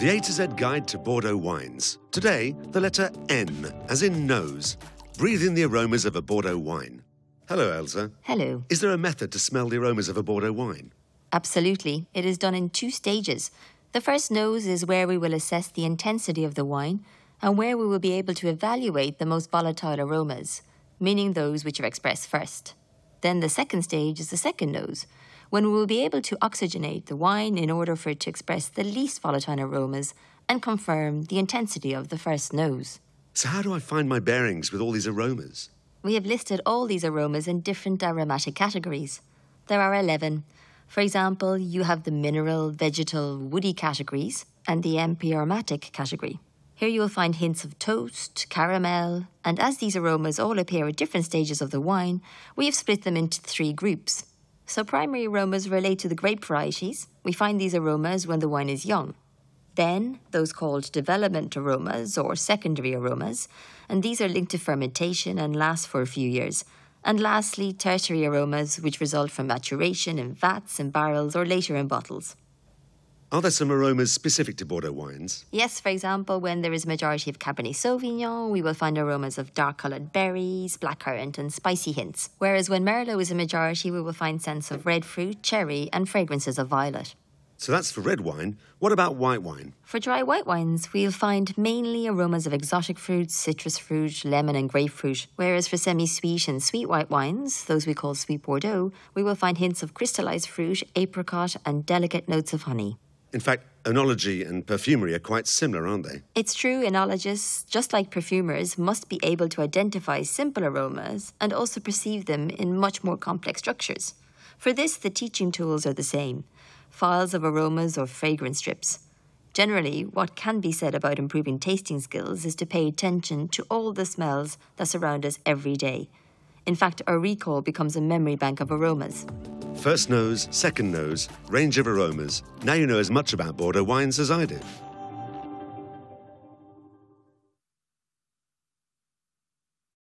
The A to Z guide to Bordeaux wines. Today, the letter N, as in nose. Breathe in the aromas of a Bordeaux wine. Hello, Elsa. Hello. Is there a method to smell the aromas of a Bordeaux wine? Absolutely. It is done in 2 stages. The first nose is where we will assess the intensity of the wine and where we will be able to evaluate the most volatile aromas, meaning those which are expressed first. Then the second stage is the second nose, when we will be able to oxygenate the wine in order for it to express the least volatile aromas and confirm the intensity of the first nose. So how do I find my bearings with all these aromas? We have listed all these aromas in different aromatic categories. There are 11. For example, you have the mineral, vegetal, woody categories and the aromatic category. Here you will find hints of toast, caramel, and as these aromas all appear at different stages of the wine, we have split them into 3 groups. So primary aromas relate to the grape varieties. We find these aromas when the wine is young. Then, those called development aromas or secondary aromas, and these are linked to fermentation and last for a few years. And lastly, tertiary aromas, which result from maturation in vats, in barrels, or later in bottles. Are there some aromas specific to Bordeaux wines? Yes, for example, when there is a majority of Cabernet Sauvignon, we will find aromas of dark-coloured berries, blackcurrant and spicy hints. Whereas when Merlot is a majority, we will find scents of red fruit, cherry and fragrances of violet. So that's for red wine. What about white wine? For dry white wines, we'll find mainly aromas of exotic fruits, citrus fruit, lemon and grapefruit. Whereas for semi-sweet and sweet white wines, those we call sweet Bordeaux, we will find hints of crystallized fruit, apricot and delicate notes of honey. In fact, enology and perfumery are quite similar, aren't they? It's true, enologists, just like perfumers, must be able to identify simple aromas and also perceive them in much more complex structures. For this, the teaching tools are the same: files of aromas or fragrance strips. Generally, what can be said about improving tasting skills is to pay attention to all the smells that surround us every day. In fact, our recall becomes a memory bank of aromas. First nose, second nose, range of aromas. Now you know as much about Bordeaux wines as I do.